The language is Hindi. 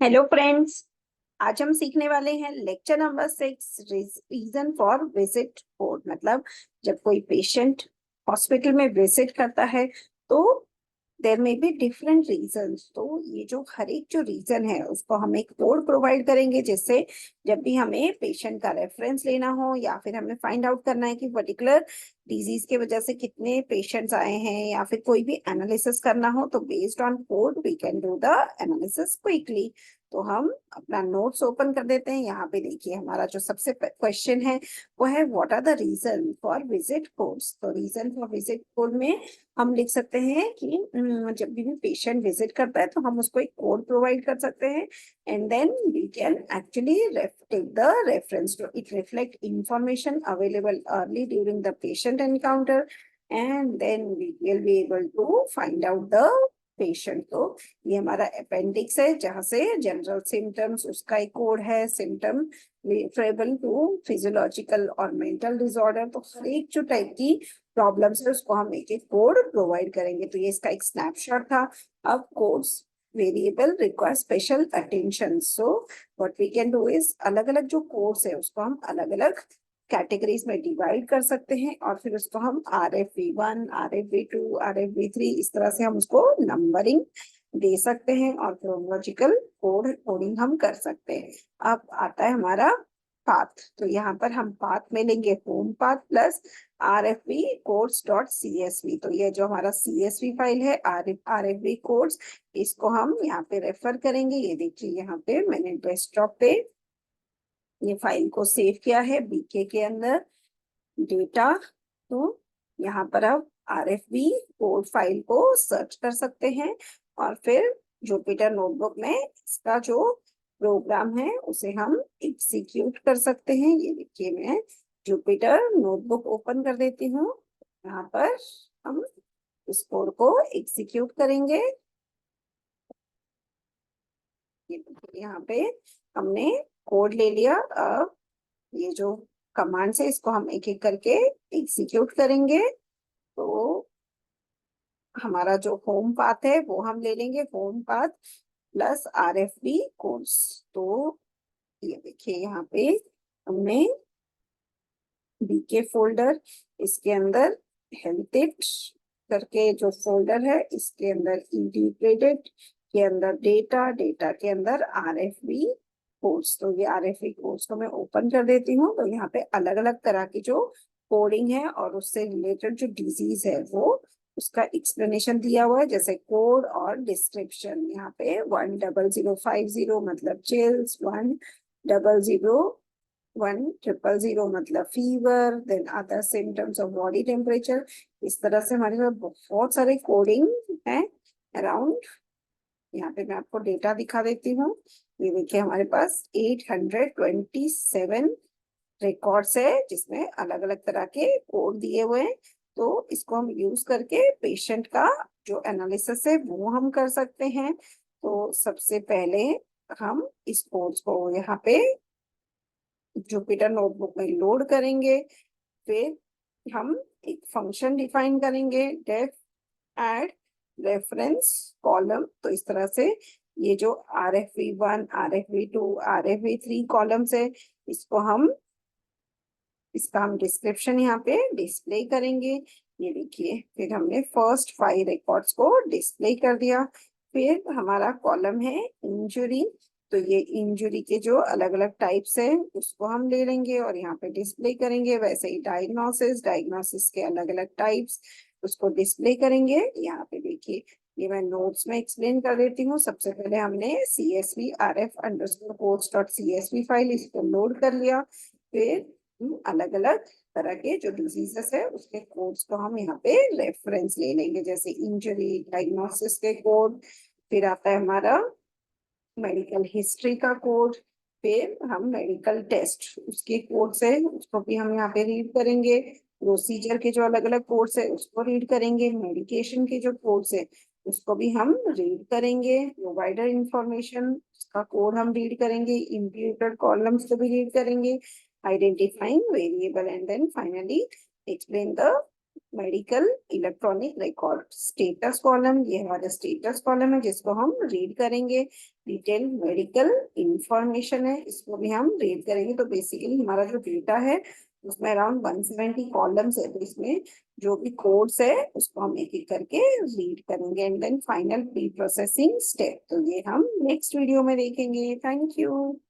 Hello friends. आज हम सीखने वाले हैं lecture number 6, reason for visit code. मतलब जब कोई पेशेंट हॉस्पिटल में विजिट करता है तो देर में बी डिफरेंट रीजंस। तो ये जो हर एक जो रीजन है उसको हम एक कोड प्रोवाइड करेंगे, जिससे जब भी हमें पेशेंट का रेफरेंस लेना हो या फिर हमें फाइंड आउट करना है कि पर्टिकुलर डिजीज के वजह से कितने पेशेंट्स आए हैं या फिर कोई भी एनालिसिस करना हो, तो based on code we can do the analysis quickly. तो हम अपना नोट्स ओपन कर देते हैं। यहाँ पे देखिए हमारा जो सबसे क्वेश्चन है वो है what are the reason for visit codes. तो रीजन फॉर विजिट कोड में हम लिख सकते हैं कि जब भी पेशेंट विजिट करता है तो हम उसको एक कोड प्रोवाइड कर सकते हैं, and then we can actually take the reference to it reflect information available early during the patient encounter, and then we will be able to find out the patient. तो ये हमारा अपेंडिक्स है जहां से जनरल सिम्टम्स, उसका एक कोड है, सिम्टम रेफरेबल टू फिजियोलॉजिकल और मेंटल डिसऑर्डर। तो हर एक जो टाइप की प्रॉब्लम्स है उसको हम एक एक कोड प्रोवाइड करेंगे। तो ये इसका एक स्नैपशॉट था। अब codes variable require special attention, so what we can do is अलग अलग जो कोड्स है उसको हम अलग अलग कैटेगरीज में डिवाइड कर सकते हैं, और फिर उसको हम RFV1, RFV2, RFV3 इस तरह से हम उसको नंबरिंग दे सकते हैं और क्रोनोलॉजिकल कोडिंग हम कर सकते हैं। अब आता है हमारा पाथ। तो यहाँ पर हम पाथ में लेंगे home path plus RFV codes dot CSV। तो ये जो हमारा CSV फाइल है RFV कोड्स, इसको हम यहाँ पे रेफर करेंगे। ये देखिए यहाँ पे मैंने डेस्कटॉप पे ये फाइल को सेव किया है BK के अंदर डेटा। तो यहाँ पर आप RFV कोड फाइल को सर्च कर सकते हैं और फिर जुपिटर नोटबुक में इसका जो प्रोग्राम है उसे हम एग्जीक्यूट कर सकते हैं। ये देखिए मैं जुपिटर नोटबुक ओपन कर देती हूँ। यहाँ पर हम इस कोड को एग्जीक्यूट करेंगे। ये देखिए यहाँ पे हमने कोड ले लिया। अब ये जो कमांड है इसको हम एक एक करके एग्जीक्यूट करेंगे। तो हमारा जो होम पाथ है वो हम ले लेंगे, home path plus RFV course. तो ये देखिए यहाँ पे हमने BK फोल्डर, इसके अंदर हेल्थ इट करके जो फोल्डर है इसके अंदर इंटीग्रेटेड के अंदर डेटा, डेटा के अंदर RFV कोर्स। तो ये RFV कोर्स को मैं ओपन कर देती हूँ। तो यहाँ पे अलग अलग तरह की जो कोडिंग है और उससे रिलेटेड जो डिजीज है वो उसका एक्सप्लेनेशन दिया हुआ है, जैसे कोड और डिस्क्रिप्शन। यहाँ पे 10050 मतलब चिल्स, 10010 मतलब fever, then other symptoms of body temperature. इस तरह से हमारे पास बहुत सारे कोडिंग है अराउंड। यहाँ पे मैं आपको डेटा दिखा देती हूँ। ये देखिए हमारे पास 827 रिकॉर्ड्स है जिसमें अलग अलग तरह के कोड दिए हुए हैं। तो इसको हम यूज करके पेशेंट का जो एनालिसिस है वो हम कर सकते हैं। तो सबसे पहले हम इस कोड्स को यहाँ पे जुपिटर नोटबुक में लोड करेंगे। फिर हम एक फंक्शन डिफाइन करेंगे, डेफ एड रेफरेंस कॉलम। तो इस तरह से ये जो RFV1, RFV2, RFV3 कॉलम्स है इसको हम इसका हम डिस्क्रिप्शन यहाँ पे डिस्प्ले करेंगे। ये देखिए फिर हमने फर्स्ट 5 रिकॉर्ड्स को डिस्प्ले कर दिया। फिर हमारा कॉलम है इंजुरी। तो ये इंजुरी के जो अलग अलग टाइप्स है उसको हम ले लेंगे और यहाँ पे डिस्प्ले करेंगे। वैसे ही डायग्नोसिस, डायग्नोसिस के अलग अलग टाइप्स उसको डिस्प्ले करेंगे। यहाँ पे देखिए ये मैं नोट्स में एक्सप्लेन कर देती हूँ। सबसे पहले हमने CSV RF_codes.csv फाइल इसको लोड कर लिया। फिर अलग अलग तरह के जो डिजीजेस है उसके कोड्स को हम यहाँ पे रेफरेंस ले लेंगे, जैसे इंजरी, डायग्नोसिस के कोड। फिर आता है हमारा मेडिकल हिस्ट्री का कोड। फिर हम मेडिकल टेस्ट उसके कोड्स है उसको भी हम यहाँ पे रीड करेंगे। प्रोसीजर के जो अलग अलग कोड्स है उसको रीड करेंगे। मेडिकेशन के जो कोड्स है उसको भी हम रीड करेंगे। प्रोवाइडर इंफॉर्मेशन का कोड हम रीड करेंगे। इम्प्यूटेड कॉलम्स को भी रीड करेंगे। Identifying variable and then finally explain the medical electronic record. Status column, ये हमारा स्टेटस कॉलम है जिसको हम रीड करेंगे। डिटेल मेडिकल इंफॉर्मेशन है, इसको भी हम रीड करेंगे। तो बेसिकली हमारा जो डेटा है उसमें अराउंड 170 कॉलम्स है, तो इसमें जो भी कोड्स है उसको हम एक एक करके रीड करेंगे। And then final pre processing step, तो ये हम नेक्स्ट वीडियो में देखेंगे। Thank you.